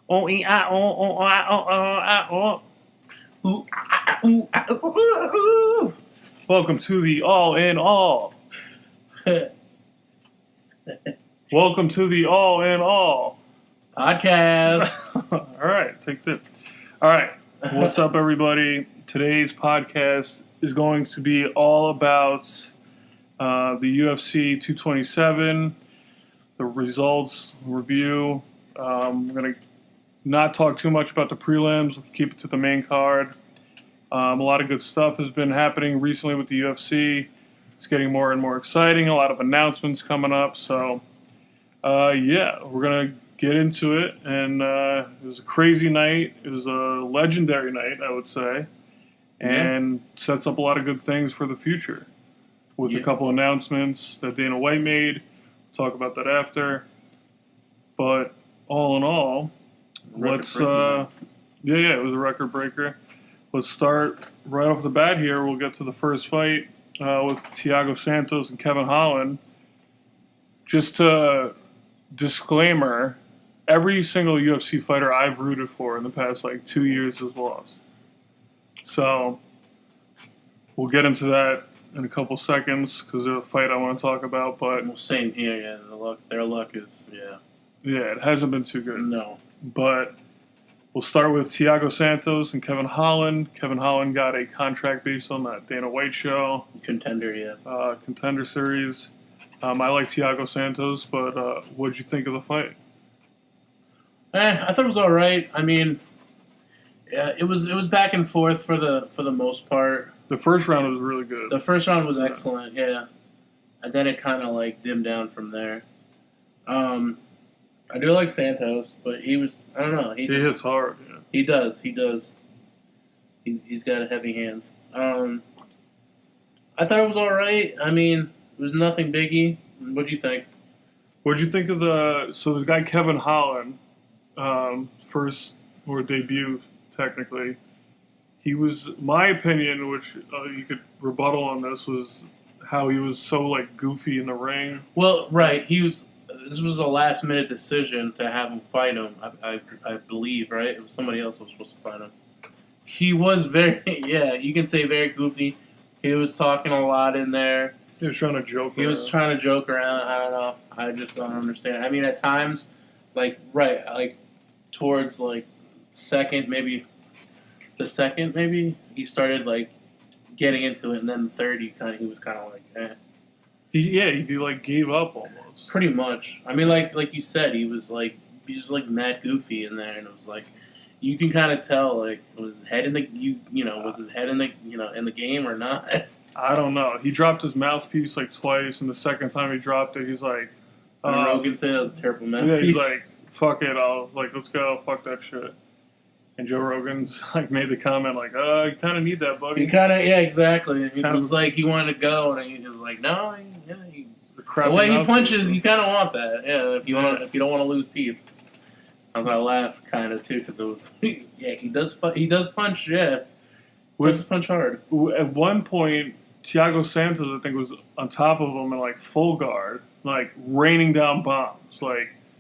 Oh, ah, oh, ah, oh, ah, oh. Ooh, ah, ah, ooh, ah, ooh, ooh, ooh. Welcome to the All in All. Welcome to the All in All Podcast. All right, take it. All right, what's up, everybody? Today's podcast is going to be all about the UFC 227, the results review. We're going to not talk too much about the prelims. We'll keep it to the main card. A lot of good stuff has been happening recently with the UFC. It's getting more and more exciting. A lot of announcements coming up. So, yeah, we're going to get into it. And it was a crazy night. It was a legendary night, I would say. And sets up a lot of good things for the future. With a couple announcements that Dana White made. We'll talk about that after. But all in all, it was a record breaker. Let's start right off the bat here. We'll get to the first fight with Thiago Santos and Kevin Holland. Just a disclaimer, every single UFC fighter I've rooted for in the past 2 years has lost. So we'll get into that in a couple seconds because there's a fight I want to talk about. But same here, yeah. Their luck is, yeah, it hasn't been too good. No. But we'll start with Thiago Santos and Kevin Holland. Kevin Holland got a contract based on that Dana White show. Contender, Contender Series. I like Thiago Santos, but what did you think of the fight? I thought it was all right. I mean, it was back and forth for the most part. The first round was really good. The first round was excellent, yeah. And then it kind of dimmed down from there. I do like Santos, but I don't know. He hits hard. Yeah. He does. He's got heavy hands. I thought it was all right. I mean, it was nothing biggie. What'd you think? What'd you think of the guy Kevin Holland, first or debut technically? He was, my opinion, which you could rebuttal on this, was how he was so goofy in the ring. Well, right, this was a last-minute decision to have him fight him, I believe, right? It was somebody else who was supposed to fight him. He was very, you can say very goofy. He was talking a lot in there. He was trying to joke around. He was trying to joke around. I don't know. I just don't understand. I mean, at times, towards, second, maybe, he started, getting into it, and then third, he was kind of eh. He gave up almost. Pretty much. I mean, like you said, he was mad goofy in there, and it was you can kind of tell was his head in the was his head in the game or not? I don't know. He dropped his mouthpiece twice, and the second time he dropped it, he's like, Rogan said that was a terrible mouthpiece. Yeah, he's like, fuck it, let's go, fuck that shit. And Joe Rogan's made the comment you kind of need that, buddy. He kind of, exactly. It was he wanted to go, and he was like, no, the way he punches, you kind of want that. Yeah, if you don't want to lose teeth. I laugh kind of too because it was he does punch, yeah. He does punch hard. At one point, Thiago Santos I think was on top of him in full guard, raining down bombs,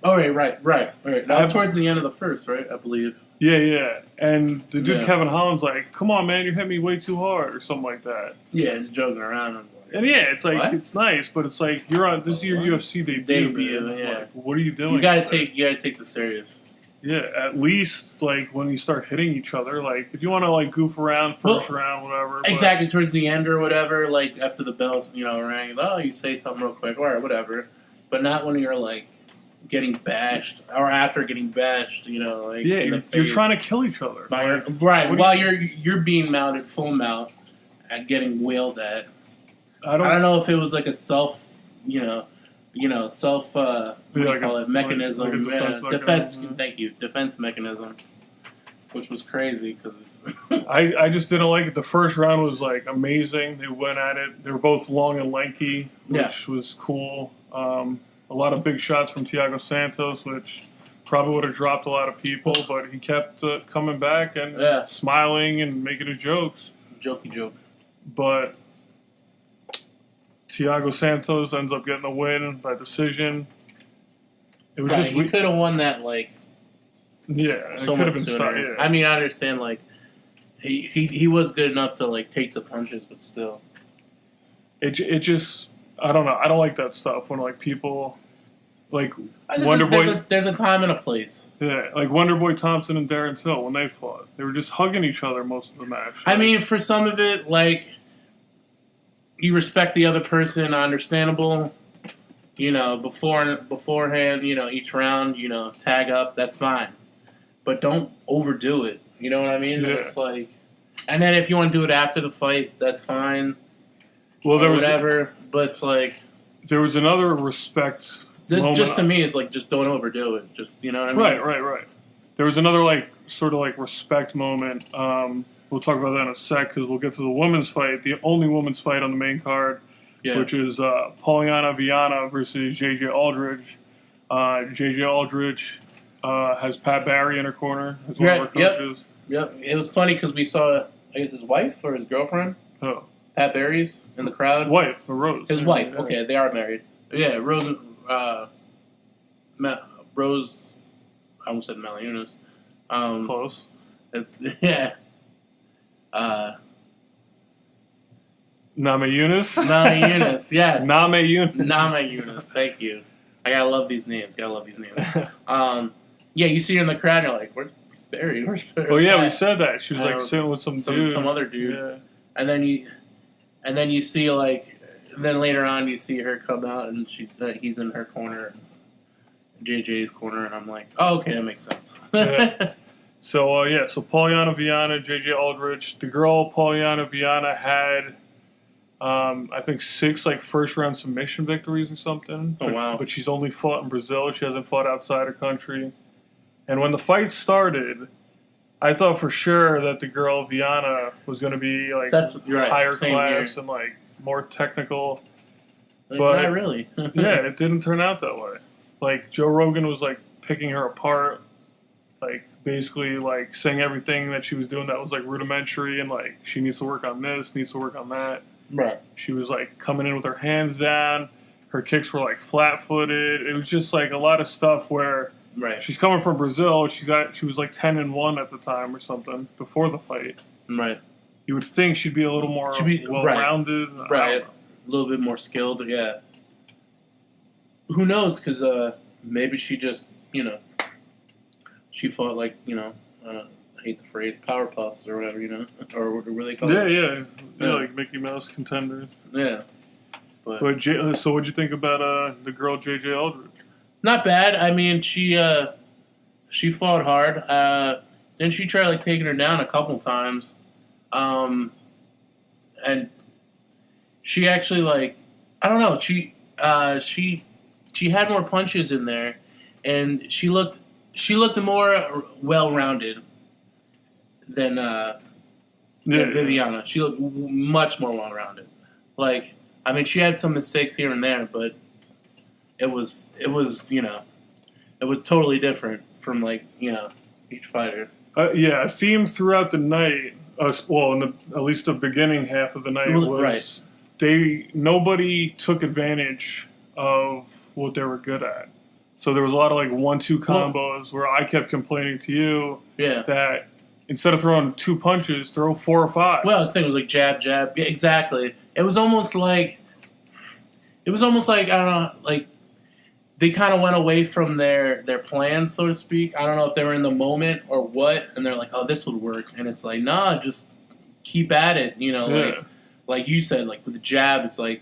Oh right. That was towards the end of the first, right? I believe. Yeah. And the dude Kevin Holland's like, "Come on, man, you hit me way too hard," or something like that. Yeah, just joking around. I was and it's it's nice, but it's you're on. This is your UFC debut. Man. Yeah. What are you doing? You gotta take this serious. Yeah, at least when you start hitting each other, if you want to goof around first round, whatever. Exactly, towards the end or whatever, after the bells, rang. Oh, you say something real quick, or whatever. But not when you're getting bashed or after getting bashed, you're trying to kill each other. Right, while you're being mounted full mount and getting wailed at. I don't know if it was a self, self what do you call it, mechanism, defense. Thank you, defense mechanism, which was crazy because I just didn't like it. The first round was amazing. They went at it. They were both long and lanky, which was cool. A lot of big shots from Thiago Santos, which probably would have dropped a lot of people, but he kept coming back and smiling and making his jokes. Jokey joke. But Thiago Santos ends up getting the win by decision. It was he could have won that Yeah, so it could much have been sooner. yeah. I mean, I understand, like, he was good enough to, like, take the punches, but still. It just, I don't know. I don't like that stuff when, like, people, like, There's a time and a place. Yeah, like Wonderboy Thompson and Darren Till, when they fought. They were just hugging each other most of the match. I mean, for some of it, like, you respect the other person, understandable. You know, beforehand, you know, each round, you know, tag up, that's fine. But don't overdo it. You know what I mean? Yeah. It's like, and then if you want to do it after the fight, that's fine. Well, there was whatever. But it's like there was another respect. Just to me, it's like just don't overdo it. Just you know what I mean? Right. There was another like sort of like respect moment. We'll talk about that in a sec because we'll get to the women's fight, the only women's fight on the main card, which is Polyana Viana versus JJ Aldridge. JJ Aldridge has Pat Barry in her corner as one of her coaches. Yep. It was funny because we saw his wife or his girlfriend. Oh. Pat Barry's in the crowd. Wife, or Rose. His wife. Yeah. Okay, they are married. Yeah, Rose. Rose. I almost said Malayunas. Close. Yeah. Namajunas? Namajunas, yes. Namajunas. Thank you. I gotta love these names. Yeah, you see her in the crowd, and you're like, where's Barry? Where's Barry? Oh yeah, we said that. She was like sitting with some other dude. Yeah. And then you see like, then later on you see her come out, and he's in her corner, JJ's corner, and I'm like, oh, okay, that makes sense. Yeah. So Polyana Viana, JJ Aldrich. The girl Polyana Viana had, I think 6 like first round submission victories or something. Oh wow! But she's only fought in Brazil. She hasn't fought outside her country. And when the fight started, I thought for sure that the girl Viana was going to be like higher class and like more technical. But not really. Yeah, it didn't turn out that way. Like Joe Rogan was like picking her apart, like basically like saying everything that she was doing that was like rudimentary and like she needs to work on this, needs to work on that. Right. She was like coming in with her hands down. Her kicks were like flat-footed. It was just like a lot of stuff where she's coming from Brazil. She was like 10-1 at the time or something before the fight. Right. You would think she'd be a little more well-rounded. Right. A little bit more skilled. Yeah. Who knows? Because maybe she just she fought like I hate the phrase Powerpuffs or whatever or what do they call it? Yeah, like Mickey Mouse contenders. Yeah. But so what'd you think about the girl JJ Aldridge? Not bad. I mean, she fought hard. Then she tried like taking her down a couple times, and she actually like I don't know. She had more punches in there, and she looked more well-rounded than Viviana. She looked much more well-rounded. Like, I mean, she had some mistakes here and there, but it was totally different from like each fighter. A theme throughout the night. At least the beginning half of the night was nobody took advantage of what they were good at. So there was a lot of like 1-2 combos where I kept complaining to you that instead of throwing 2 punches, throw 4 or 5. Well, this thing was like jab, jab. Yeah, exactly. It was almost like I don't know, like they kind of went away from their plans, so to speak. I don't know if they were in the moment or what, and they're like, oh, this would work. And it's like, nah, just keep at it. Like you said, like with the jab, it's like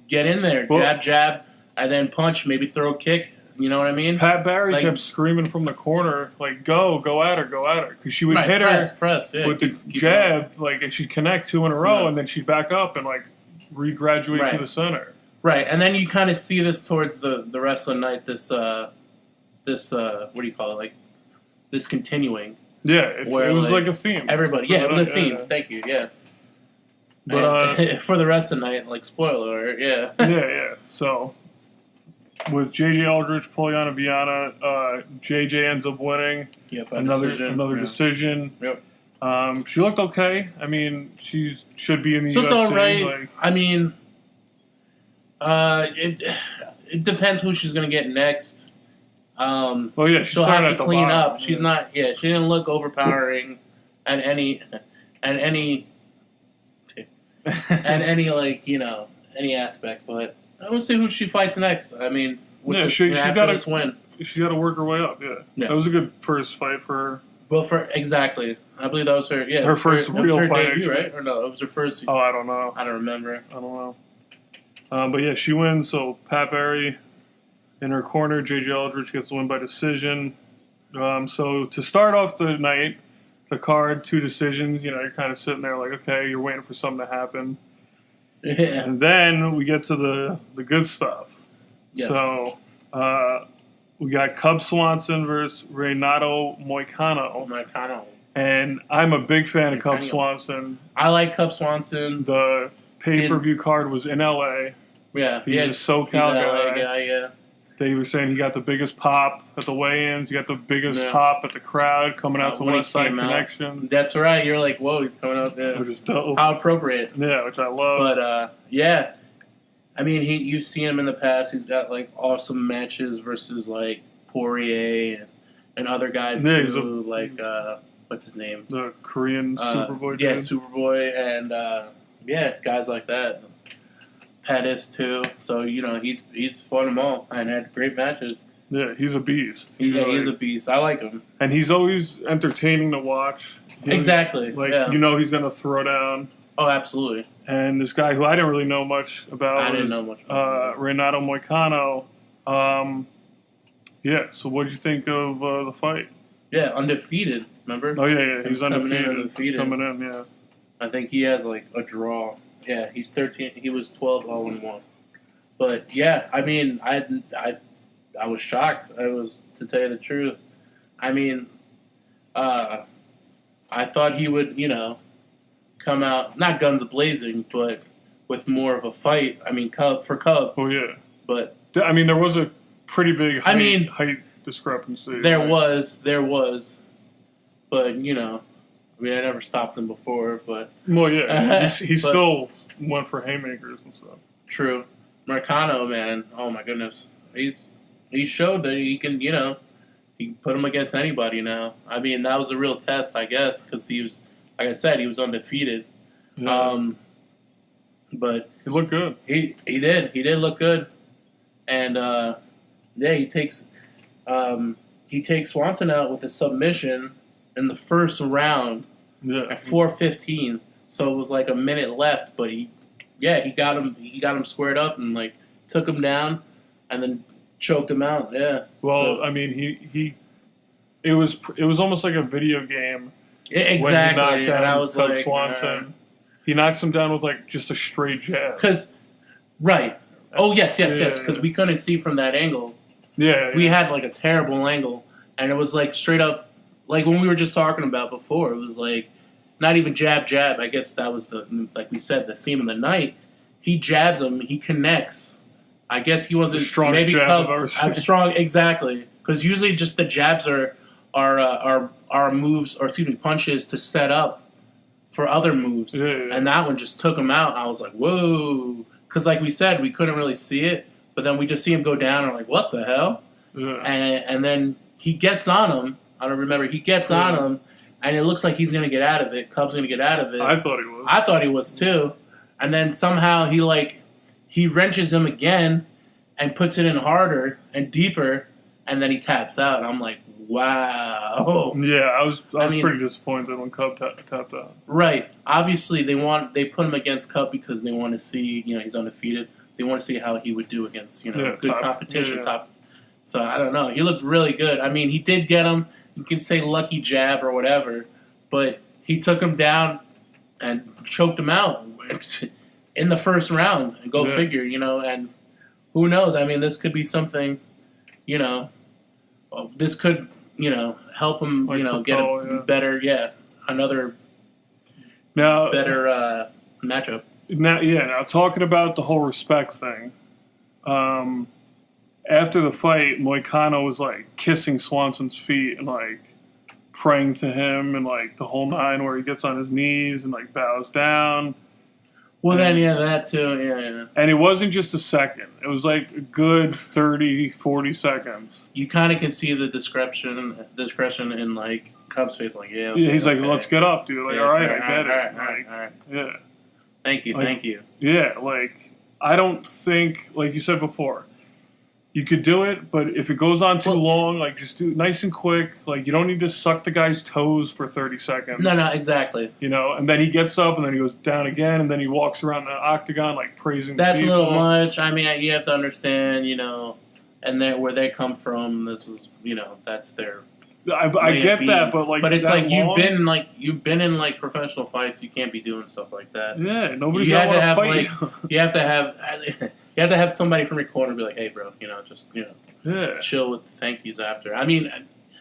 get in there, jab, and then punch, maybe throw a kick. You know what I mean? Pat Barry kept screaming from the corner, like, go at her. Because she would hit her with the jab, like, and she'd connect 2 in a row, and then she'd back up and, like, re-graduate to the center. Right, and then you kind of see this towards the rest of the night, this what do you call it, like, this continuing. Yeah, it was like a theme. Everybody, it was a theme. Thank you, yeah. But for the rest of the night, like, spoiler alert, yeah. So with JJ Aldrich, Polyana Viana, JJ ends up winning. Yep, another decision. Yep. She looked okay. I mean, she should be in the UFC. She looked all right. Like, I mean, it depends who she's going to get next. yeah, she'll have to clean bottom, up. She's not. Yeah, she didn't look overpowering at any any aspect. But I want to see who she fights next. I mean, she's got this win. She's got to work her way up. Yeah, that was a good first fight for her. Well, exactly. I believe that was her. Yeah, her first real fight, debut, right? Or no, it was her first. Oh, I don't know. I don't remember. I don't know. But yeah, she wins. So Pat Barry in her corner, JJ Aldrich gets the win by decision. So to start off the night, the card, 2 decisions. You're kind of sitting there like, okay, you're waiting for something to happen. Yeah. And then we get to the good stuff. Yes. So we got Cub Swanson versus Renato Moicano. And I'm a big fan of Cub Swanson. I like Cub Swanson. The pay-per-view card was in L.A. Yeah. He's a SoCal guy. Yeah. They were saying he got the biggest pop at the weigh-ins. He got the biggest pop at the crowd coming out to West Side Connection. That's right. You're like, whoa, he's coming out there. Which is dope. How appropriate. Yeah, which I love. But, yeah. I mean, you've seen him in the past. He's got, like, awesome matches versus, like, Poirier and other guys, too. What's his name? The Korean Superboy. Yeah, Superboy. And, guys like that. Pettis too, so he's fought them all and had great matches. Yeah, he's a beast. He's a beast. I like him, and he's always entertaining to watch. Exactly, he's gonna throw down. Oh, absolutely. And this guy who I didn't really know much about Renato Moicano. So what did you think of the fight? Yeah, undefeated. Remember? Oh yeah, he's undefeated. Coming in, yeah. I think he has like a draw. Yeah, he's 13. He was 12-0-1. But yeah, I mean, I was shocked. To tell you the truth. I mean, I thought he would, come out not guns blazing, but with more of a fight. I mean, Cub. Oh yeah. But I mean, there was a pretty big height discrepancy. There was, but I mean, I never stopped him before, but... Well, yeah, he still went for haymakers and stuff. True. Moicano, man, oh my goodness. He showed that he can, he can put him against anybody now. I mean, that was a real test, I guess, because he was, like I said, he was undefeated. Yeah. But... He looked good. He did. He did look good. And, he takes Swanson out with a submission in the first round at 4:15, so it was like a minute left. But he got him squared up and like took him down, and then choked him out. Yeah. Well, I mean, it was almost like a video game. Exactly. When he knocked down and I was Cub Swanson. He knocks him down with like just a straight jab. Right. Oh yes. Because we couldn't see from that angle. Yeah. We had like a terrible angle, and it was like straight up. Like when we were just talking about before, it was like not even jab. I guess that was like we said, the theme of the night. He jabs him, he connects. I guess he wasn't the strongest jab I've ever seen. Strong, exactly. Because usually just the jabs are moves, or excuse me, punches to set up for other moves. Yeah. And that one just took him out. I was like, whoa. Because like we said, we couldn't really see it, but then we just see him go down and we're like, what the hell? Yeah. And then he gets on him. I don't remember. He gets on him, and it looks like he's going to get out of it. Cub's going to get out of it. I thought he was. I thought he was, too. And then somehow he wrenches him again and puts it in harder and deeper, and then he taps out. I'm like, wow. Yeah, I was pretty disappointed when Cub tapped out. Right. Obviously, they put him against Cub because they want to see, he's undefeated. They want to see how he would do against, good competition. Yeah. So, I don't know. He looked really good. I mean, he did get him. You can say lucky jab or whatever, but he took him down and choked him out in the first round. And go figure, and who knows? I mean, this could be something, this could, help him, get a better, another better matchup. Now talking about the whole respect thing, after the fight, Moicano was like kissing Swanson's feet and like praying to him and like the whole nine, where he gets on his knees and like bows down. Well, then, that too, yeah. And it wasn't just a second. It was like a good 30, 40 seconds. You kind of can see the discretion in, like, Cub's face, like, yeah. Okay, he's like, let's get up, dude. Like, all right, I get it. All right. Yeah. Thank you. Yeah, like, I don't think, like you said before, you could do it, but if it goes on too long, like, just do it nice and quick. Like, you don't need to suck the guy's toes for 30 seconds. No, exactly. You know, and then he gets up, and then he goes down again, and then he walks around the octagon, like, praising That's people. a little much. I mean, you have to understand, you know, and where they come from, this is, you know, that's their... I get that, but like, it's like you've been in like professional fights. You can't be doing stuff like that. Yeah, nobody's gonna want to fight. Like, you have to have somebody from your corner be like, "Hey, bro, you know, just chill with the thank yous after." I mean,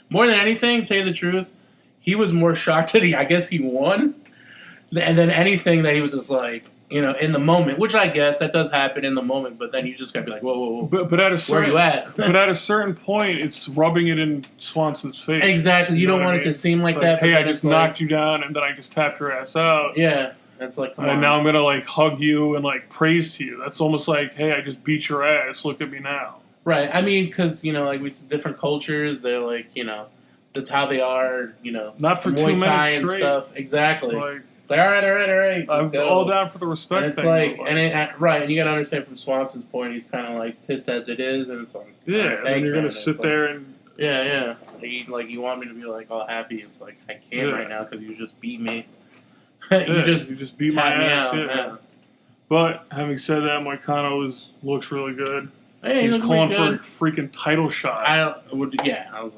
more than anything, tell you the truth, he was more shocked that I guess he won, and then anything that he was just like, you know, in the moment, which I guess that does happen in the moment, but then you just gotta be like, whoa. But at a certain, where are you at? But at a certain point, it's rubbing it in Swanson's face. Exactly. You don't want it to seem like that. Hey, I just knocked you down, and then I just tapped your ass out. Yeah. It's like, come on. Now I'm gonna like hug you and like praise to you. That's almost like, hey, I just beat your ass. Look at me now. Right. I mean, because, you know, like we said, different cultures, they're like, you know, that's how they are, you know. Not for 2 Muay minutes Thai straight. And stuff. Exactly. Like, it's like, all right. I'm all down for the respect and it's thing. Like, right, and you gotta understand from Swanson's point, he's kind of like pissed as it is, and it's like, yeah, right, and then you're gonna sit there and yeah. You want me to be like all happy? It's like I can't right now because you just beat me. you just beat my ass. Yeah. But having said that, Moicano looks really good. Hey, he's calling for a freaking title shot. I was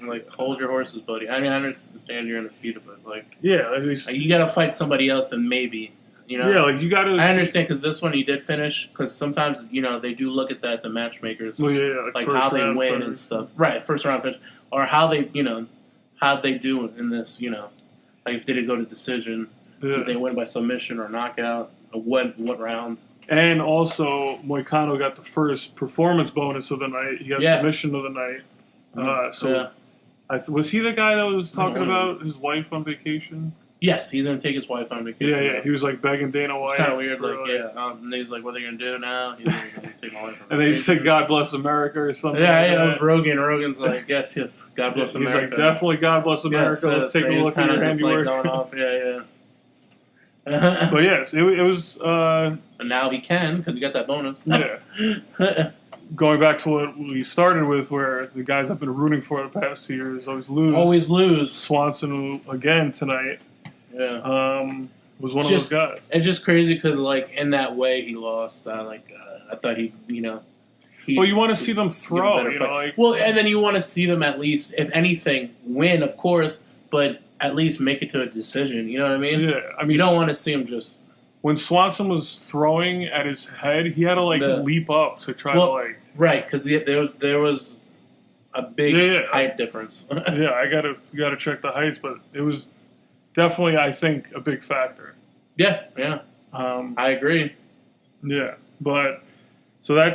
like, hold your horses, buddy. I mean, I understand you're undefeated, but like, yeah, at least you got to fight somebody else, then maybe, you know. Yeah, like you got to. I understand because this one he did finish because sometimes you know they do look at that the matchmakers, like how they win and stuff. Right, first round finish, or how they how they do in this, you know, like if they did go to decision, if they win by submission or knockout, or what round. And also, Moicano got the first performance bonus of the night. He got submission of the night. Was he the guy that was talking about his wife on vacation? Yes, he's going to take his wife on vacation. Yeah. He was like begging Dana White. It's kind of weird. And he's like, what are they going to do now? He's like, going to take my wife on vacation. And then he said, God bless America or something. Yeah, that was Rogan. Rogan's like, yes, God bless America. He's like, definitely God bless America. Let's take a look at your handiwork. Like going off. Yeah. But yes, it was. And now he can because he got that bonus. Yeah. Going back to what we started with, where the guys I've been rooting for the past 2 years always lose. Swanson again tonight. Yeah. Was one of those guys. It's just crazy because, like, in that way he lost. I thought he, you know. Well, you want to see them throw, you know, like. Well, and then you want to see them at least, if anything, win, of course, but at least make it to a decision. You know what I mean? Yeah. I mean, you don't want to see him just. When Swanson was throwing at his head, he had to leap up to try to right, because there was a big height difference. Yeah, you gotta check the heights, but it was definitely, I think, a big factor. Yeah. I agree. Yeah, but so that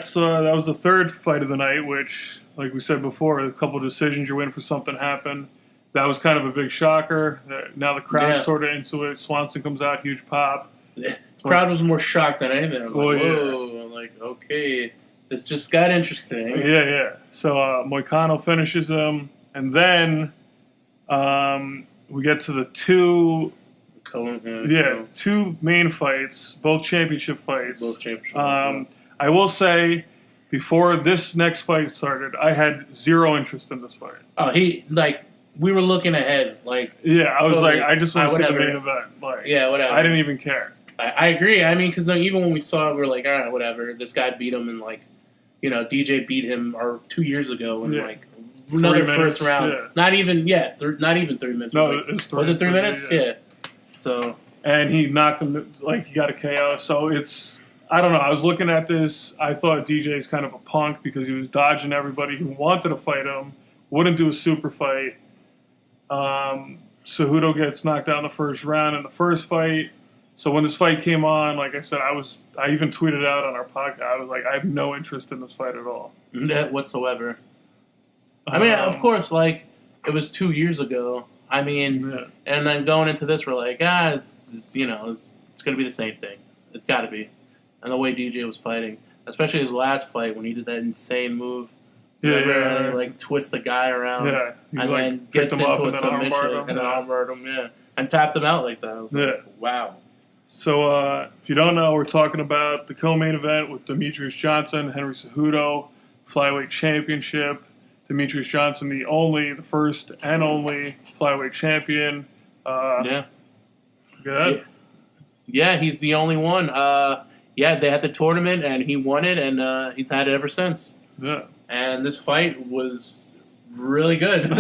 was the third fight of the night, which, like we said before, a couple of decisions, you're waiting for something to happen. That was kind of a big shocker. Now the crowd's sort of into it. Swanson comes out, huge pop. The crowd was more shocked than anything. I'm like, whoa, I'm like, okay, this just got interesting. Yeah. So Moicano finishes him, and then we get to the two main fights, both championship fights. I will say, before this next fight started, I had zero interest in this fight. Oh, we were looking ahead, like. Yeah, I was like, I just want to see the main event. Like, yeah, whatever. I didn't even care. I agree. I mean, because even when we saw it, we were like, all right, whatever. This guy beat him, and DJ beat him 2 years ago, and another first round. Yeah. Not even 3 minutes. No, it was 3. Was it 3 minutes? Yeah. So. And he knocked him he got a KO. So it's, I don't know. I was looking at this. I thought DJ's kind of a punk because he was dodging everybody who wanted to fight him. Wouldn't do a super fight. Cejudo gets knocked out in the first round in the first fight. So when this fight came on, like I said, I even tweeted out on our podcast, I was like, I have no interest in this fight at all. Whatsoever. I mean, of course, it was 2 years ago. I mean, and then going into this, we're like, it's it's going to be the same thing. It's got to be. And the way DJ was fighting, especially his last fight when he did that insane move. Yeah. He, like, twist the guy around. Yeah. And then gets into a submission and then armbarred him, and tapped him out like that. I was like, wow. So, if you don't know, we're talking about the co-main event with Demetrius Johnson, Henry Cejudo, flyweight championship. Demetrius Johnson, the first and only flyweight champion. Good. Yeah, he's the only one. They had the tournament, and he won it, and he's had it ever since. Yeah. And this fight was really good.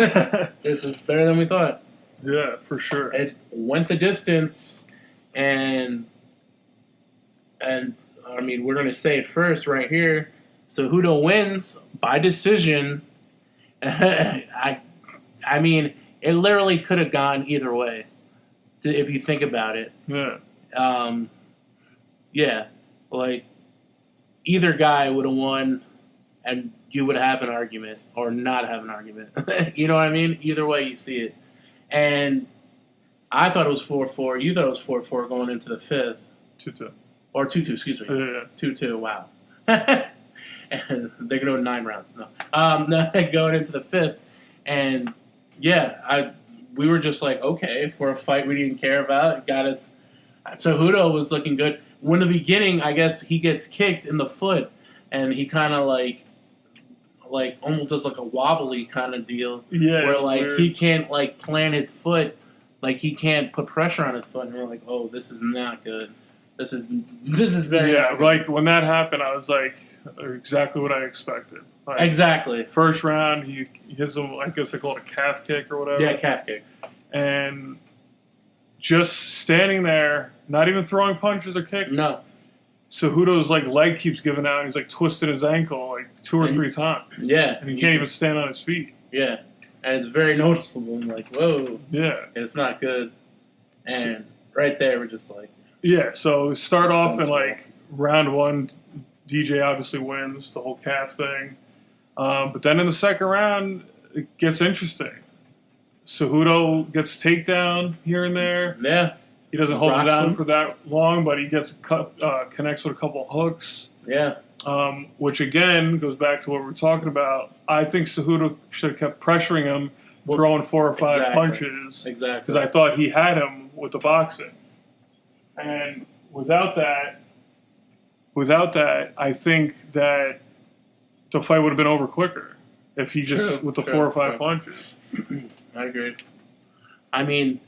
This is better than we thought. Yeah, for sure. It went the distance, and I mean, we're going to say it first right here. Cejudo wins by decision. I mean, it literally could have gone either way, if you think about it. Yeah. Like, either guy would have won, and you would have an argument, or not have an argument. You know what I mean? Either way you see it. And I thought it was 4-4. You thought it was 4-4 going into the fifth. 2-2. Or 2-2, excuse me. Yeah. 2-2, wow. And they're going to go 9 rounds. No. Going into the fifth. And, we were just like, okay, for a fight we didn't care about, it got us. Cejudo was looking good. When in the beginning, I guess he gets kicked in the foot, and he kind of like almost does like a wobbly kind of deal. Yeah. Where like weird. He can't like plant his foot, like he can't put pressure on his foot, and we're like, oh, this is not good. This is very like when that happened, I was like, exactly what I expected. Like, exactly. First round, he hits him, I guess they call it a calf kick or whatever. Yeah, calf kick. And just standing there, not even throwing punches or kicks. No. Cejudo's like leg keeps giving out, and he's like twisting his ankle like 2 or 3 times. Yeah. And he can't even stand on his feet. Yeah. And it's very noticeable. I'm like, whoa. Yeah. It's not good. And right there, we're just like. Yeah, so start off in like round 1, DJ obviously wins the whole calf thing. But then in the second round, it gets interesting. Cejudo gets takedown here and there. Yeah. He doesn't hold it down for that long, but he gets connects with a couple hooks. Yeah. Which, again, goes back to what we were talking about. I think Cejudo should have kept pressuring him, throwing 4 or 5 punches. Exactly. Because I thought he had him with the boxing. And without that, I think that the fight would have been over quicker if he just with the 4 or 5 punches. I agree. I mean,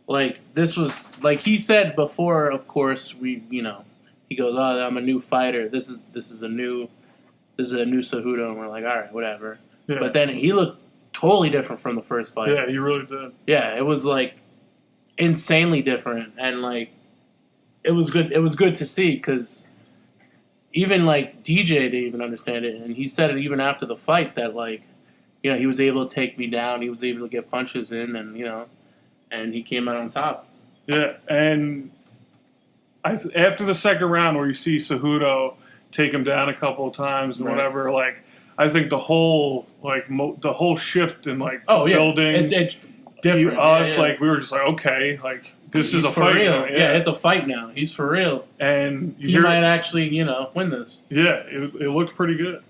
like this was like he said before. Of course, he goes, "Oh, I'm a new fighter. This is a new Cejudo," and we're like, "All right, whatever." Yeah. But then he looked totally different from the first fight. Yeah, he really did. Yeah, it was like insanely different, and like it was good. It was good to see because even like DJ didn't even understand it, and he said it even after the fight that like, he was able to take me down. He was able to get punches in, and and he came out on top. Yeah, and after the second round where you see Cejudo take him down a couple of times and whatever, like I think the whole shift in like building, it's different. Like we were just like, okay, like this is a fight real. now. Yeah, it's a fight now. He's for real, and he might actually win this. Yeah, it looked pretty good.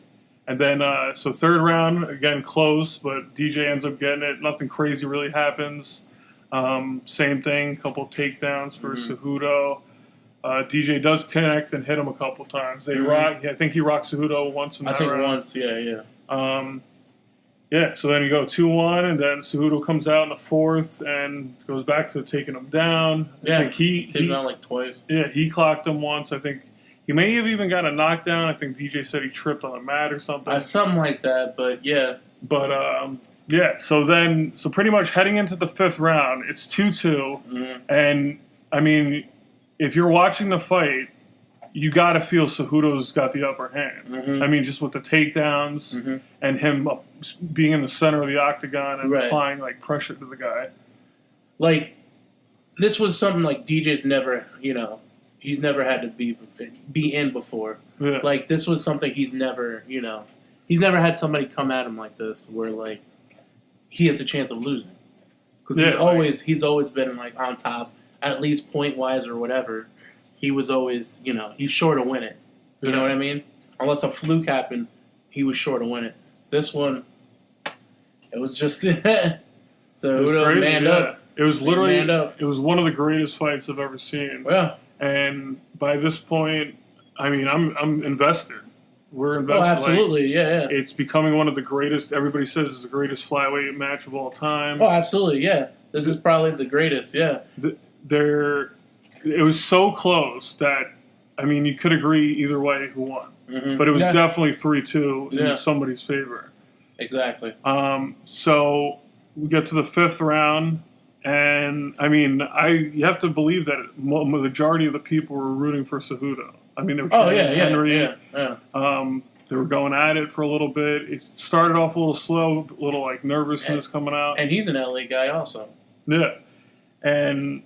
And then so third round again close, but DJ ends up getting it. Nothing crazy really happens. Same thing, couple takedowns for Cejudo. DJ does connect and hit him a couple times. They rock. I think he rocked Cejudo once in that round. Once, yeah. So then you go 2-1, and then Cejudo comes out in the fourth and goes back to taking him down. I think he took him down like twice. Yeah, he clocked him once. I think he may have even got a knockdown. I think DJ said he tripped on the mat or something. Something like that, but yeah. But so pretty much heading into the fifth round, it's 2-2, and I mean, if you're watching the fight, you got to feel Cejudo's got the upper hand. I mean, just with the takedowns and him being in the center of the octagon and applying like pressure to the guy. Like, this was something like DJ's never, he's never had to be in before. Yeah. Like, this was something he's never had somebody come at him like this where like he has a chance of losing because he's always been like on top, at least point wise or whatever. he was always, he's sure to win it. You know what I mean? Unless a fluke happened, he was sure to win it. This one, it was just Cejudo manned up. It was literally, it was one of the greatest fights I've ever seen. Yeah. And by this point, I mean, I'm invested. We're invested. Oh, absolutely, yeah. It's becoming one of the greatest. Everybody says it's the greatest flyweight match of all time. Oh, absolutely, yeah. This is probably the greatest, yeah. It was so close that, I mean, you could agree either way who won. Mm-hmm. But it was definitely 3-2 in somebody's favor. Exactly. So we get to the 5th round, and I mean, you have to believe that the majority of the people were rooting for Cejudo. I mean, they were Henry. They were going at it for a little bit. It started off a little slow, a little like nervousness coming out. And he's an LA guy also. Yeah. And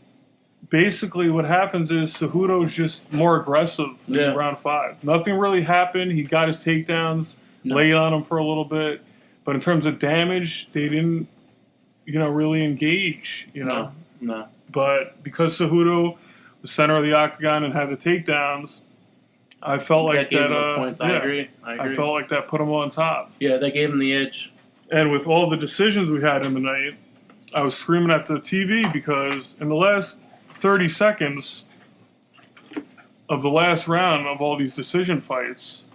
basically what happens is Cejudo's just more aggressive in round 5. Nothing really happened. He got his takedowns, laid on him for a little bit. But in terms of damage, they didn't, really engage, No. But because Cejudo was center of the octagon and had the takedowns, I felt like that. Points. I agree. I felt like that put him on top. Yeah, they gave him the edge. And with all the decisions we had in the night, I was screaming at the TV because in the last 30 seconds of the last round of all these decision fights,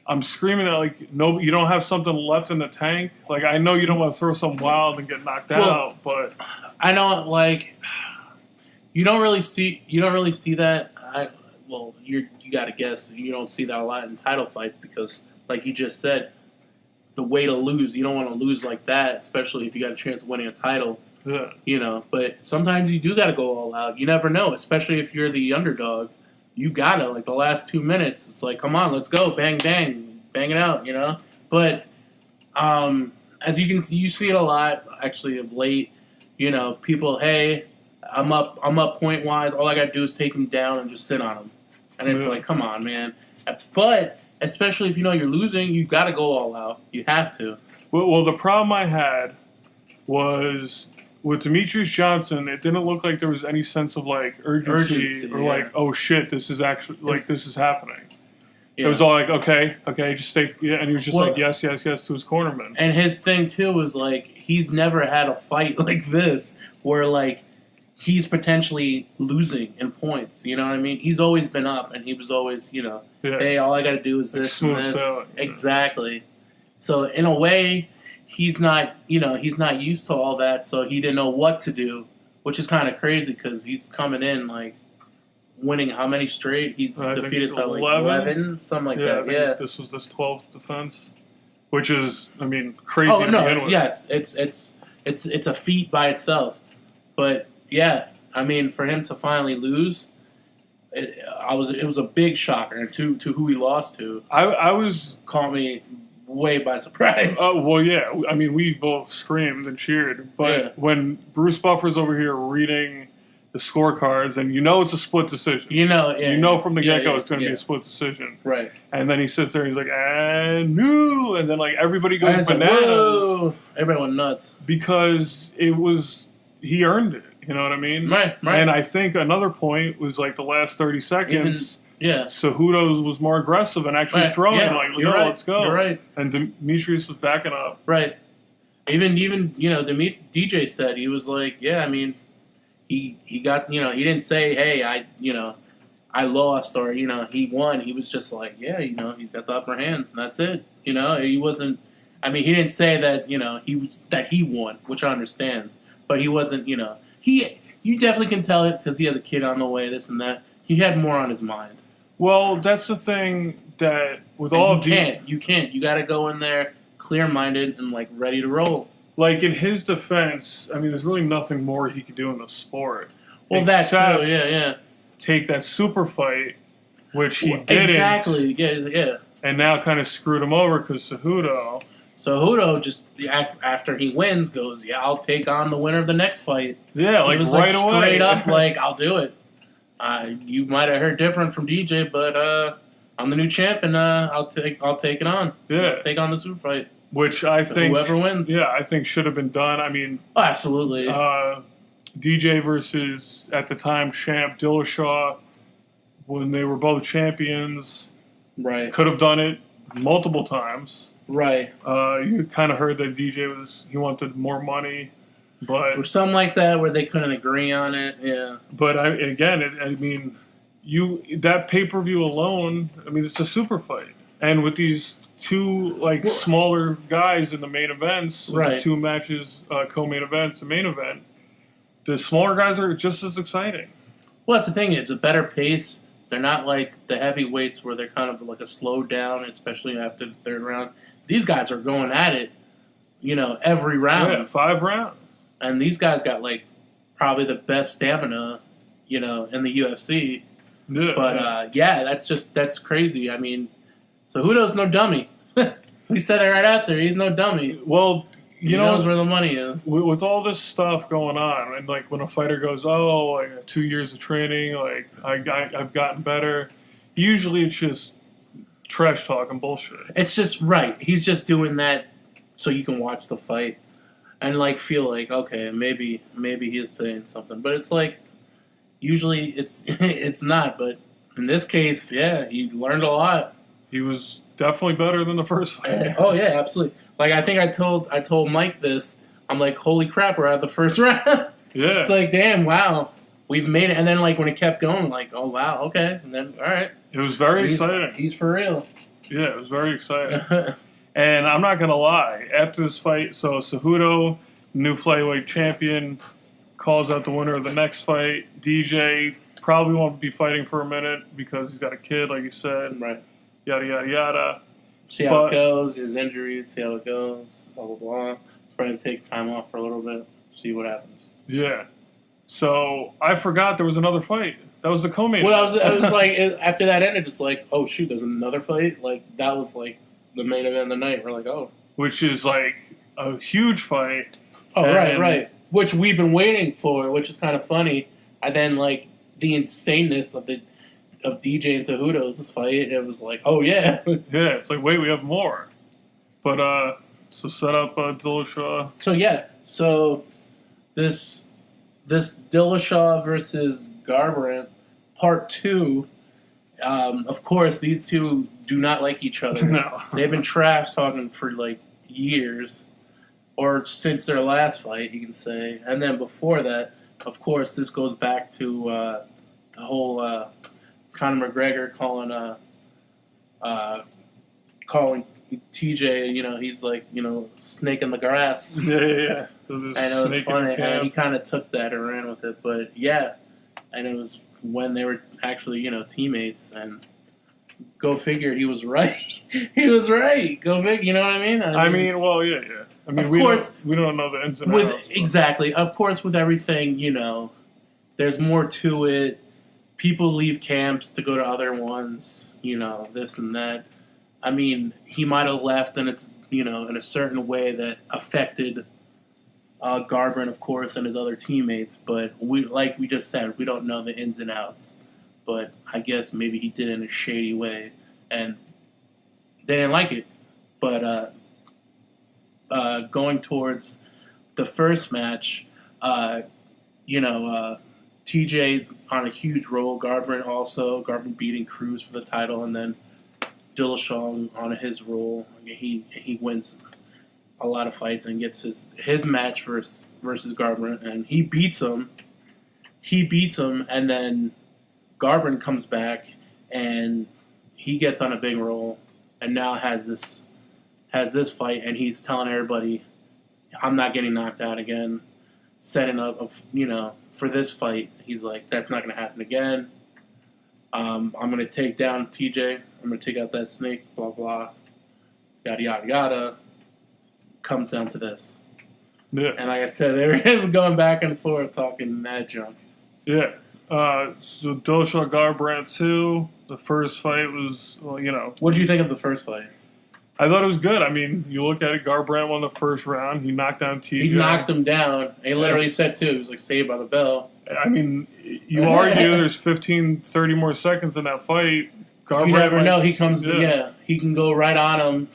I'm screaming at no, you don't have something left in the tank. Like, I know you don't want to throw some wild and get knocked out, but I know, you don't really see that. You got to guess you don't see that a lot in title fights because, like you just said, the way to lose, you don't want to lose like that, especially if you got a chance of winning a title. Yeah. But sometimes you do got to go all out. You never know, especially if you're the underdog. You got to, the last 2 minutes, it's like, come on, let's go, bang, bang, bang it out, But as you can see, you see it a lot, actually, of late. People, hey, I'm up point-wise. All I got to do is take him down and just sit on him. And it's like, come on, man. But especially if you're losing, you got to go all out. You have to. Well, the problem I had was with Demetrius Johnson, it didn't look like there was any sense of urgency or oh shit, this is actually this is happening. Yeah. It was all like, okay, just stay, and he was just yes to his cornerman. And his thing too was he's never had a fight like this where he's potentially losing in points. You know what I mean? He's always been up, and he was always hey, all I got to do is this and this. Exactly. So in a way, he's not used to all that, so he didn't know what to do, which is kind of crazy because he's coming in winning how many straight? He's defeated 11, something like that. Yeah, this was this 12th defense, which is crazy. Oh no, yes, it's a feat by itself, but yeah, for him to finally lose, it was a big shocker to who he lost to. I was caught me way by surprise. Oh, well, yeah. We both screamed and cheered. But when Bruce Buffer's over here reading the scorecards, and it's a split decision. From the get-go it's going to be a split decision. Right. And then he sits there and he's like, and no! And then, everybody goes bananas. Whoa! Everybody went nuts. Because he earned it. You know what I mean? Right. And I think another point was, the last 30 seconds... Cejudo's was more aggressive and actually throwing let's go. You're right. And Demetrius was backing up. Right. Even DJ said he was like, he got he didn't say, hey, I lost or he won. He was just like, he got the upper hand. And that's it. He wasn't. He didn't say that he won, which I understand, but he wasn't. You definitely can tell it because he has a kid on the way, this and that. He had more on his mind. Well, that's the thing that with and all you can't. You got to go in there clear-minded and ready to roll. In his defense, there's really nothing more he could do in the sport. Well, that's true. Yeah. Take that super fight, which he didn't. Exactly. Yeah. And now kind of screwed him over because Cejudo just after he wins goes, I'll take on the winner of the next fight. Yeah, he was right away. Straight up, I'll do it. You might have heard different from DJ, but I'm the new champ, and I'll take it on. Yeah, I'll take on the super fight, which I think whoever wins. Yeah, I think should have been done. Absolutely. DJ versus at the time champ Dillashaw. when they were both champions. Right. Could have done it multiple times. Right. You kind of heard that he wanted more money, but or something like that where they couldn't agree on it. Yeah. But that pay-per-view alone, I mean, it's a super fight, and with these two smaller guys in the main events, right? The two matches, co-main events, the main event, the smaller guys are just as exciting. Well, that's the thing. It's a better pace. They're not like the heavyweights where they're kind of like a slow down, especially after the third round. These guys are going at it, every round. Yeah, 5 rounds. And these guys got probably the best stamina, in the UFC. Yeah. But that's crazy. I mean, Cejudo's no dummy. We said it right out there. He's no dummy. Well, he knows where the money is. With all this stuff going on, and when a fighter goes, 2 years of training, I've gotten better. Usually, it's just trash talk and bullshit. It's just right. He's just doing that so you can watch the fight and feel okay, maybe he is saying something. But it's usually it's not. But in this case, yeah, he learned a lot. He was definitely better than the first fight. Oh yeah, absolutely. I think I told Mike this. I'm like, holy crap, we're at the first round. Yeah. It's damn, wow, we've made it. And then when it kept going, oh wow, okay, and then all right. It was very exciting. He's for real. Yeah, it was very exciting. And I'm not gonna lie, after this fight, so Cejudo, new flyweight champion, calls out the winner of the next fight. DJ probably won't be fighting for a minute because he's got a kid, like you said. Right. Yada yada yada. See how it goes, his injuries, see how it goes, blah, blah, blah. Probably take time off for a little bit, see what happens. Yeah. So, I forgot there was another fight. That was the co-main. Well, I was after that ended, it's oh, shoot, there's another fight? That was, the main event of the night. We're oh. Which is, a huge fight. Oh, right. Which we've been waiting for, which is kind of funny. And then, the insaneness of DJ and Cejudo's fight, it was oh yeah. Yeah, it's wait, we have more. But, so set up Dillashaw. So this Dillashaw versus Garbrandt, part 2, of course, these two do not like each other. No. They've been trash talking for, years. Or since their last fight, you can say. And then before that, of course, this goes back to the whole Conor McGregor calling TJ, he's snake in the grass. Yeah. So and it was funny. And he kind of took that and ran with it. But yeah, and it was when they were actually, teammates. And go figure, he was right. He was right. Go figure, you know what I mean? I mean, well, yeah. I mean, of course, we don't know the ins and outs. Exactly. Of course, with everything, there's more to it. People leave camps to go to other ones, this and that. I mean, he might have left, and it's, in a certain way that affected Garbrandt, of course, and his other teammates. But like we just said, we don't know the ins and outs. But I guess maybe he did it in a shady way, and they didn't like it. But going towards the first match, TJ's on a huge roll. Garbrandt beating Cruz for the title, and then Dillashaw on his roll. He wins a lot of fights and gets his match versus Garbrandt, and he beats him. And then Garbrandt comes back, and he gets on a big roll, and now has this fight, and he's telling everybody, I'm not getting knocked out again. Setting up, for this fight, he's that's not going to happen again. I'm going to take down TJ. I'm going to take out that snake, blah, blah, yada, yada, yada. Comes down to this. Yeah. And like I said, they were going back and forth talking mad junk. Yeah. So Dillashaw Garbrandt 2, the first fight was, What did you think of the first fight? I thought it was good. I mean, you look at it, Garbrandt won the first round. He knocked down TJ. He knocked him down. He literally said, too, he was saved by the bell. I mean, you argue there's 15, 30 more seconds in that fight. Garbrandt, you never know. He comes, he can go right on him.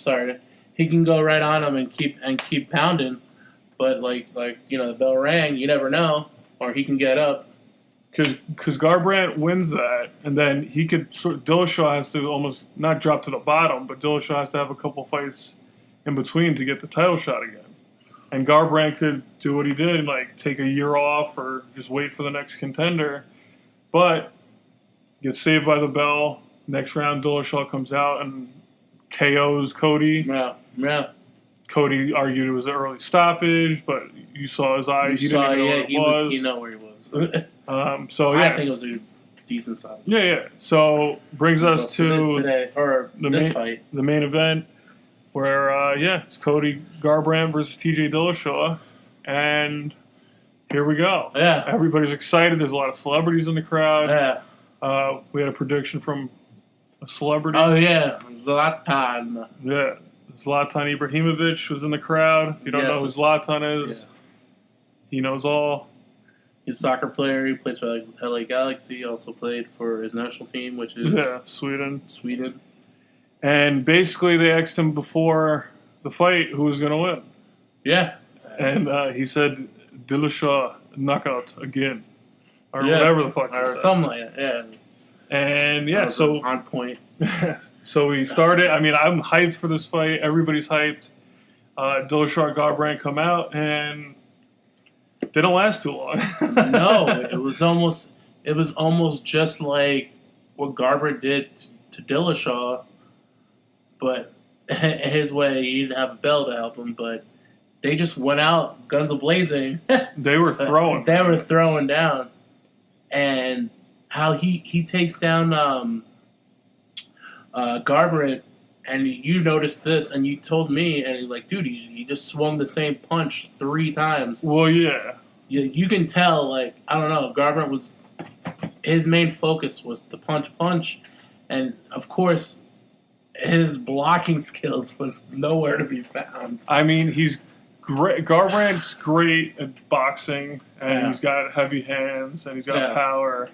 He can go right on him and keep pounding. But, the bell rang. You never know. Or he can get up. because Garbrandt wins that, and then Dillashaw has to almost not drop to the bottom, but Dillashaw has to have a couple fights in between to get the title shot again. And Garbrandt could do what he did, like take a year off or just wait for the next contender, but gets saved by the bell. Next round, Dillashaw comes out and KOs Cody. Yeah. Cody argued it was an early stoppage, but you saw his eyes. He didn't know what it was. He know where he was. I think it was a decent size. Yeah. So brings us to today or this fight, the main event, where it's Cody Garbrandt versus TJ Dillashaw, and here we go. Yeah, everybody's excited. There's a lot of celebrities in the crowd. Yeah, we had a prediction from a celebrity. Oh yeah, Zlatan. Yeah. Zlatan Ibrahimovic was in the crowd. If you don't know who Zlatan is, he knows all. He's a soccer player. He plays for LA Galaxy. He also played for his national team, which is Sweden. And basically, they asked him before the fight who was going to win. Yeah. And he said, Dillashaw knockout again. Or whatever the fuck. Or something like that, yeah. And so on point. So we started. I mean, I'm hyped for this fight. Everybody's hyped. Dillashaw and Garbrandt come out, and they don't last too long. No, it was almost just like what Garbrandt did to Dillashaw, but in his way, he didn't have a bell to help him. But they just went out, guns a-blazing. They were throwing. They were throwing down, and how he takes down Garbrandt, and you noticed this, and you told me, and you're like, dude, he just swung the same punch 3 times. Well, yeah. You can tell, like, I don't know, Garbrandt his main focus was the punch, and of course, his blocking skills was nowhere to be found. I mean, he's great. Garbrandt's great at boxing, and he's got heavy hands, and he's got power.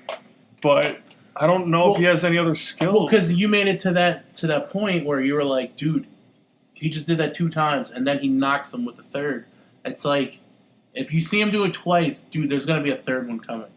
But I don't know if he has any other skills. Well, because you made it to that point where you were like, dude, he just did that 2 times, and then he knocks him with the third. It's like, if you see him do it twice, dude, there's going to be a third one coming.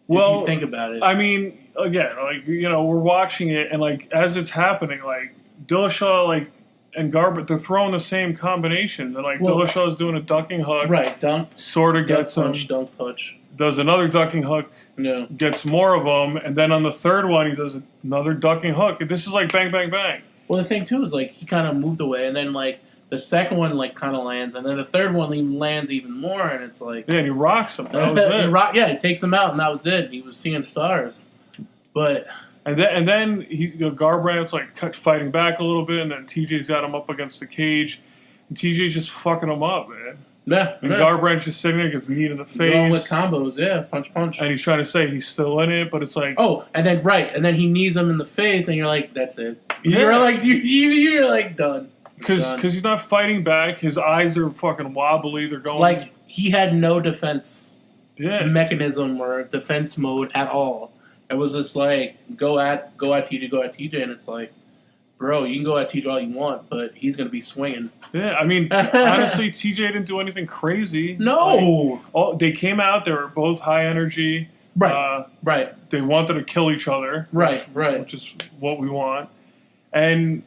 Well, if you think about it. I mean, again, like, we're watching it, and like as it's happening, like Dillashaw, and Garbrandt, they're throwing the same combination. They're like, Dillashaw's doing a ducking hook. Right, dunk. Sort of gets him. Dunk punch. Does another ducking hook. Yeah. Gets more of them, and then on the third one, he does another ducking hook. This is like bang, bang, bang. Well, the thing, too, is like he kind of moved away, and then like the second one like kind of lands, and then the third one even lands even more, and it's like... Yeah, and he rocks him. That was it. He takes him out, and that was it. He was seeing stars. But... And then Garbrandt's like fighting back a little bit, and then TJ's got him up against the cage, and TJ's just fucking him up, man. Yeah. And Garbrandt's just sitting there, gets kneed in the face. Going with combos, punch. And he's trying to say he's still in it, but it's like... Oh, and then he knees him in the face, and you're like, that's it. Yeah. You're like, you're like, done. Because he's not fighting back. His eyes are fucking wobbly. They're going... Like, he had no defense mechanism or defense mode at all. It was just like, go at TJ, and it's like, bro, you can go at TJ all you want, but he's going to be swinging. Yeah, I mean, honestly, TJ didn't do anything crazy. No! They came out, they were both high energy. Right. They wanted to kill each other. Right. Which is what we want. And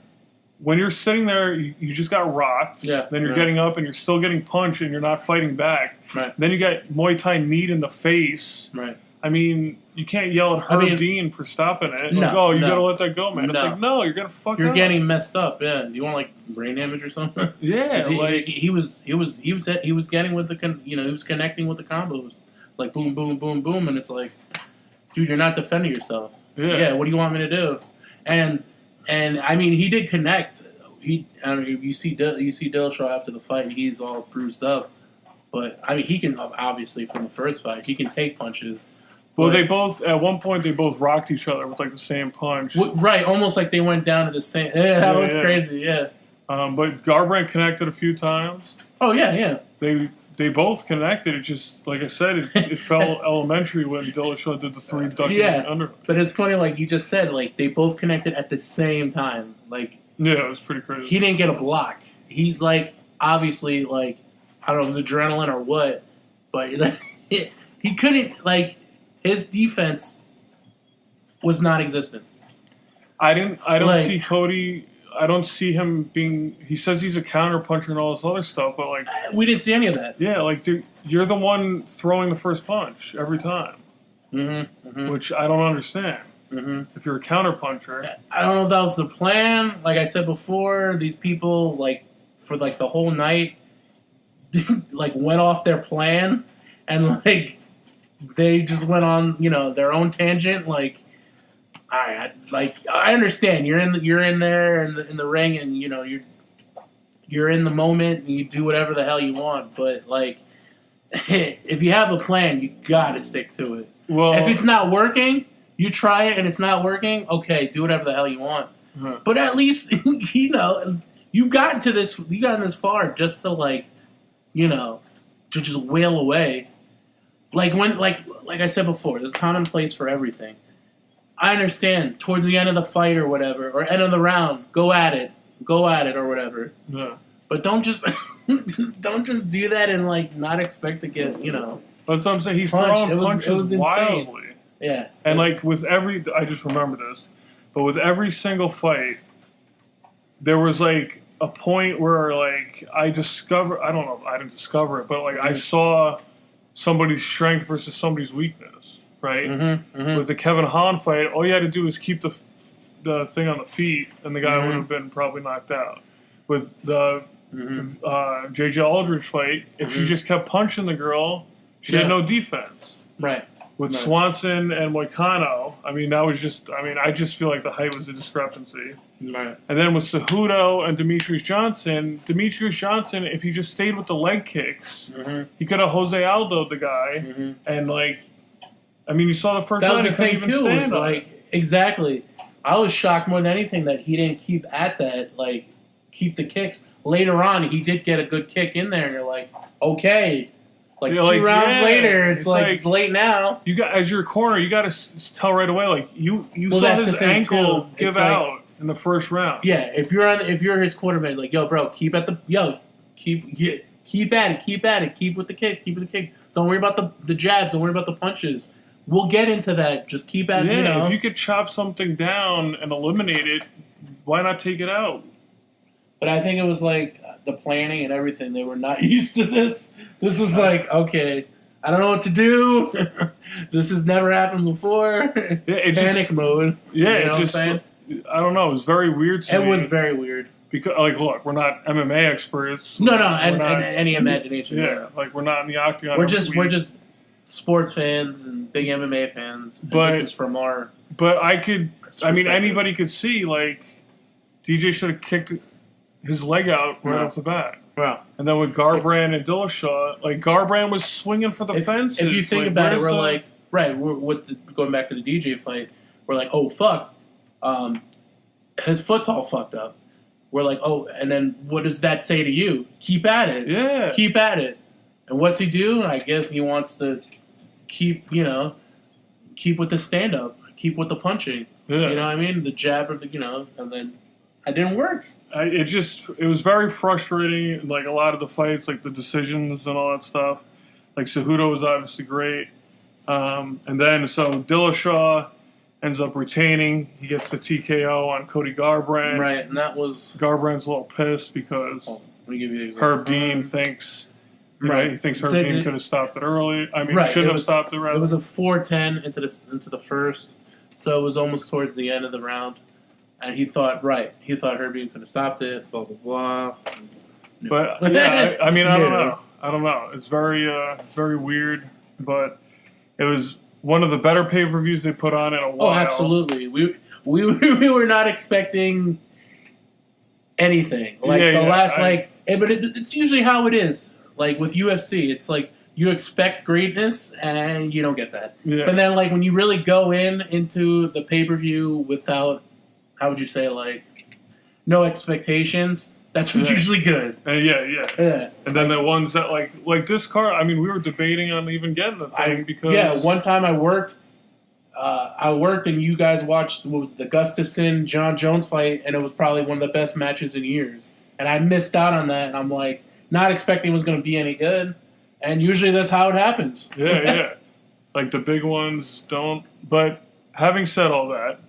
when you're sitting there, you just got rocked. Yeah. Then you're getting up, and you're still getting punched, and you're not fighting back. Right. Then you got Muay Thai kneed in the face. Right. I mean, you can't yell at Herb Dean for stopping it. No, like, you gotta let that go, man. It's like, no, you're gonna fuck up. You're getting messed up, yeah. Do you want like brain damage or something? Yeah, he was getting with the he was connecting with the combos, like boom, boom, boom, boom, and it's like, dude, you're not defending yourself. Yeah, what do you want me to do? And I mean, he did connect. You see Dillashaw after the fight, he's all bruised up, but I mean, he can obviously from the first fight, he can take punches. Well, at one point, they both rocked each other with, like, the same punch. Right, almost like they went down to the same... Yeah, that was crazy, yeah. But Garbrandt connected a few times. Oh, yeah. They both connected. It just, like I said, it felt elementary when Dillashaw did the 3 ducking under. But it's funny, like you just said, like, they both connected at the same time. Like... Yeah, it was pretty crazy. He didn't get a block. He's, like, obviously, like, I don't know if it was adrenaline or what, but he couldn't, like... his defense was non-existent. I don't see Cody. I don't see him being. He says he's a counter puncher and all this other stuff, but like we didn't see any of that. Yeah, like dude, you're the one throwing the first punch every time, which I don't understand. If you're a counter puncher, I don't know if that was the plan. Like I said before, these people like for like the whole night, like went off their plan, and like they just went on their own tangent. Like, all right, I understand you're in there in the ring, and you're in the moment and you do whatever the hell you want, but like if you have a plan, you gotta stick to it. Well, if it's not working, you try it and it's not working, okay, do whatever the hell you want. But at least you've gotten this far just to to just wail away. Like I said before, there's time and place for everything. I understand towards the end of the fight or whatever, or end of the round, go at it or whatever. Yeah. But don't just do that and not expect to get That's what I'm saying. He's throwing punches wildly. Yeah. And with I just remember this, but with every single fight, there was a point where I didn't discover it, but I saw somebody's strength versus somebody's weakness, right? With the Kevin Hahn fight, all you had to do was keep the thing on the feet, and the guy would have been probably knocked out. With the J.J. Aldridge fight, if she just kept punching the girl, she had no defense. Right. With Swanson and Moicano, I just feel like the height was a discrepancy. Right. And then with Cejudo and Demetrius Johnson, if he just stayed with the leg kicks, he could have Jose Aldo'd the guy. And you saw the first round. That was the thing too. Was exactly. I was shocked more than anything that he didn't keep at that, keep the kicks. Later on, he did get a good kick in there, and you're like, okay. 2 rounds later, it's it's late now. You got as your corner, you got to tell right away. You saw his ankle give out in the first round. Yeah, if you're his quarterback, yo, bro, keep at it, keep at it, keep with the kicks, Don't worry about the jabs. Don't worry about the punches. We'll get into that. Just keep at it. If you could chop something down and eliminate it, why not take it out? But I think it was the planning and everything. They were not used to this. This was okay, I don't know what to do. This has never happened before. Panic mode. Yeah, I don't know. It was very weird to me. It was very weird. Because, look, we're not MMA experts. No, and any imagination. Yeah, we're not in the octagon. We're just sports fans and big MMA fans. But this is from our. But anybody could see DJ should have kicked his leg out right off the bat. Wow. And then with Garbrandt and Dillashaw, Garbrandt was swinging for the fences. If you think about it, we're going back to the DJ fight, we're oh, fuck. His foot's all fucked up. We're oh, and then what does that say to you? Keep at it. Yeah. Keep at it. And what's he do? I guess he wants to keep with the stand-up. Keep with the punching. Yeah. You know what I mean? The jab or and then it didn't work. It was very frustrating, a lot of the fights, the decisions and all that stuff. Cejudo was obviously great. And then, Dillashaw ends up retaining. He gets the TKO on Cody Garbrandt. Right, and that was... Garbrandt's a little pissed because let me give you Herb Dean thinks... he thinks Herb Dean could have stopped it early. Should have stopped it rather. It was a 4-10 into the first, so it was almost towards the end of the round. And he thought Herbie could have stopped it, blah, blah, blah. No. But, yeah, I don't know. I don't know. It's very weird, but it was one of the better pay-per-views they put on in a while. Oh, absolutely. We were not expecting anything. But it's usually how it is. With UFC, it's you expect greatness and you don't get that. Yeah. But then, when you really go into the pay-per-view without... How would you say, no expectations? That's what's usually good. Yeah. And then the ones that, this card, we were debating on even getting the thing because... Yeah, one time I worked and you guys watched the Gustafsson John Jones fight, and it was probably one of the best matches in years. And I missed out on that, and I'm not expecting it was going to be any good. And usually that's how it happens. Yeah. Like the big ones don't. But having said all that,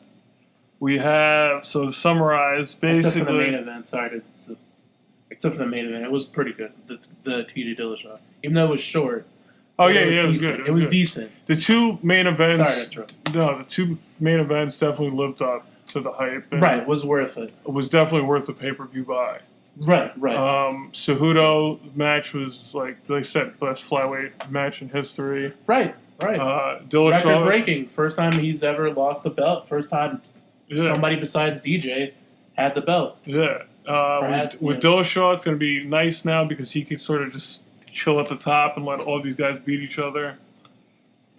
we have, so to summarize, basically. Except for the main event, except for the main event, it was pretty good. The TJ Dillashaw, even though it was short. Oh yeah, it was good. It was decent. The two main events. Sorry to interrupt. No, the two main events definitely lived up to the hype. Right, was worth it. It was definitely worth the pay-per-view buy. Right. Cejudo match was, like I said, best flyweight match in history. Right. Dillashaw, record-breaking. First time he's ever lost a belt. First time somebody besides DJ had the belt. Yeah. With Dillashaw, it's going to be nice now because he can sort of just chill at the top and let all these guys beat each other.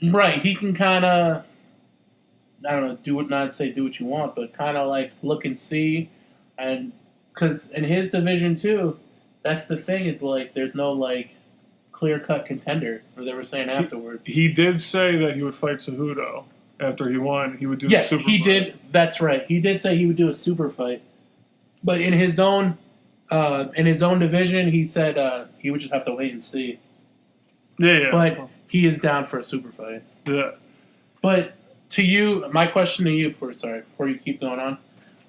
Right. He can kind of, I don't know, do what you want, but kind of like look and see. And because in his division too, that's the thing. It's like there's no like clear-cut contender, or they were saying afterwards. He did say that he would fight Cejudo after he won. He would do a super he fight. Did. That's right. He did say he would do a super fight. But in his own division, he said he would just have to wait and see. Yeah. But he is down for a super fight. Yeah. But to you, my question to you, before you keep going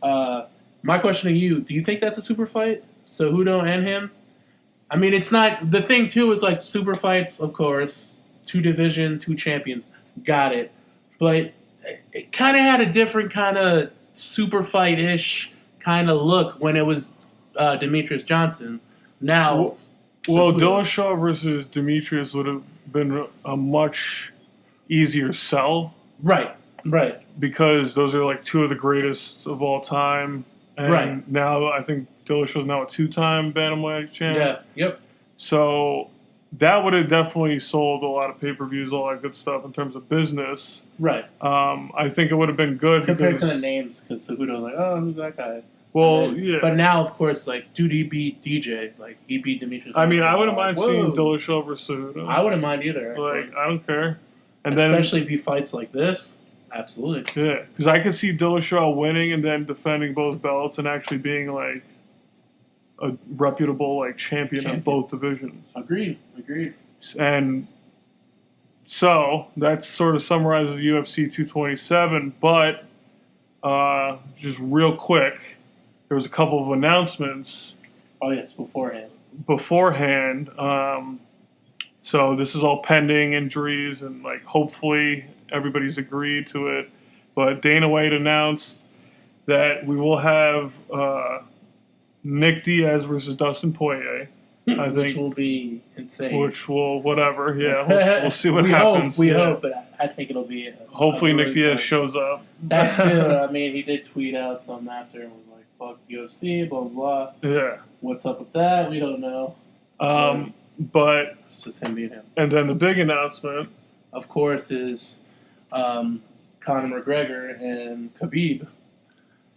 on, my question to you: do you think that's a super fight, Cejudo and him? I mean, it's not. The thing too is like super fights, of course, 2 division, 2 champions, got it. But it kind of had a different kind of super fight-ish kind of look when it was Demetrius Johnson. Now, Dillashaw versus Demetrius would have been a much easier sell. Right. Because those are like 2 of the greatest of all time. And now I think Dillashaw's now a 2-time bantamweight champ. Yeah, yep. So that would have definitely sold a lot of pay-per-views, all that good stuff in terms of business. Right. I think it would have been good compared to the names, because Cejudo was like, oh, who's that guy? Well, yeah. But now, of course, like, dude, he beat DJ. Like, he beat Demetrius. I mean, I wouldn't mind seeing Dillashaw versus Cejudo. I wouldn't mind either, actually. Like, I don't care. And especially if he fights like this. Absolutely. Yeah, because I could see Dillashaw winning and then defending both belts and actually being, like, a reputable, like, champion in both divisions. Agreed. And so that sort of summarizes UFC 227, but just real quick, there was a couple of announcements. Oh, yes, beforehand. So this is all pending injuries, and like hopefully everybody's agreed to it. But Dana White announced that we will have Nick Diaz versus Dustin Poirier. I think, which will be insane. Which will, whatever, yeah. We'll see what happens. We hope, but I think it'll be. Hopefully Nick Diaz shows up. That too. I mean, he did tweet out something after and was like, fuck UFC, blah, blah, blah. Yeah. What's up with that? We don't know. But it's just him being him. And then the big announcement, of course, is Conor McGregor and Khabib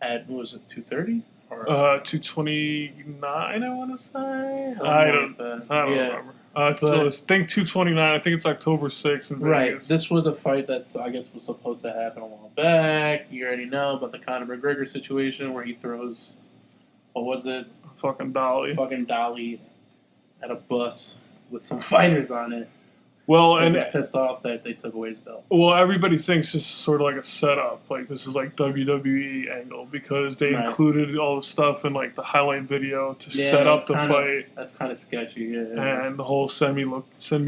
at, what was it, 230? 229, I want to say. I don't remember. I think 229. I think it's October 6th in Vegas. Right. This was a fight that's, I guess, was supposed to happen a while back. You already know about the Conor McGregor situation where he throws, what was it? Fucking dolly at a bus with some fighters on it. Well, and he's pissed off that they took away his belt. Well, everybody thinks this is sort of like a setup. Like, this is like WWE angle because they included all the stuff in like the highlight video to set up the fight. That's kind of sketchy. Yeah. And the whole send me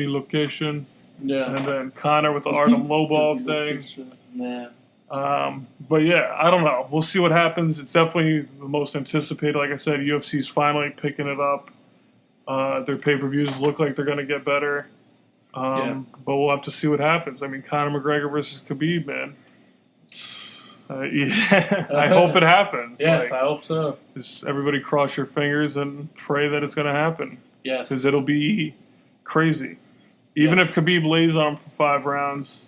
location. Yeah. And then Conor with the Artem Lobov thing. Yeah. But yeah, I don't know. We'll see what happens. It's definitely the most anticipated. Like I said, UFC's finally picking it up. Their pay-per-views look like they're going to get better. But we'll have to see what happens. I mean, Conor McGregor versus Khabib, man. I hope it happens. Yes, I hope so. Just everybody cross your fingers and pray that it's going to happen. Yes. Because it'll be crazy. Even if Khabib lays on for 5 rounds,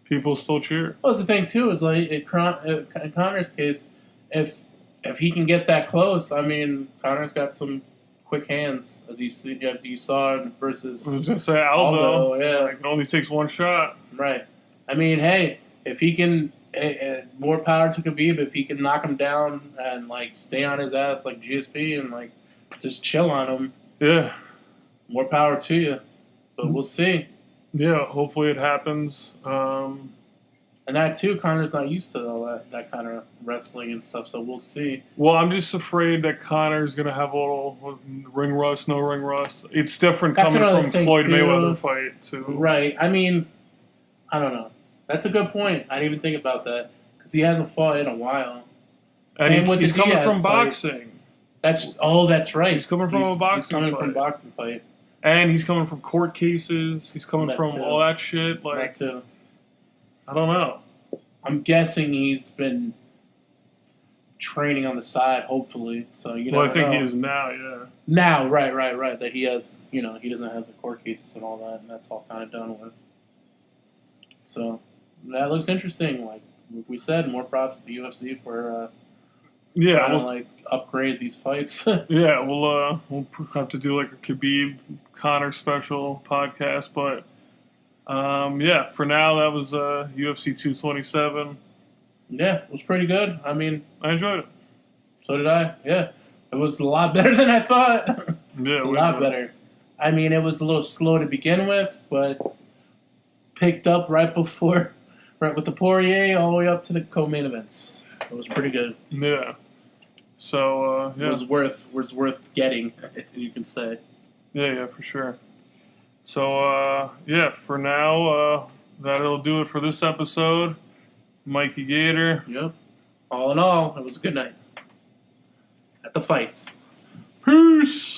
people still cheer. Well, that's the thing, too, is like in Conor's case, if he can get that close, I mean, Conor's got some quick hands, as you saw versus. I was going to say Aldo. Yeah, like, it only takes 1 shot. Right. I mean, hey, if he can, more power to Khabib. If he can knock him down and like stay on his ass like GSP and like just chill on him. Yeah. More power to you, but we'll see. Yeah, hopefully it happens. And that too, Connor's not used to all that kind of wrestling and stuff, so we'll see. Well, I'm just afraid that Connor's going to have a little ring rust, no ring rust. It's different coming from Floyd Mayweather fight, too. Right. I mean, I don't know. That's a good point. I didn't even think about that because he hasn't fought in a while. And he's coming from boxing. That's right. He's coming from a boxing He's coming fight. from boxing fight. And he's coming from court cases. He's coming from all that shit. That too. I don't know. I'm guessing he's been training on the side, hopefully. So Well, I think he is now, yeah. Now, right. That he has, he doesn't have the court cases and all that, and that's all kind of done with. So that looks interesting. Like we said, more props to UFC for trying to upgrade these fights. Yeah, we'll have to do like a Khabib Conor special podcast, but for now that was UFC 227. Yeah, it was pretty good. I mean, I enjoyed it. So did I. Yeah, it was a lot better than I thought. Yeah, a lot better. I mean, it was a little slow to begin with, but picked up right with the Poirier all the way up to the co-main events. It was pretty good. Yeah. So it was worth getting, you can say. Yeah, for sure. So for now, that'll do it for this episode. Mikey Gator. Yep. All in all, it was a good night at the fights. Peace.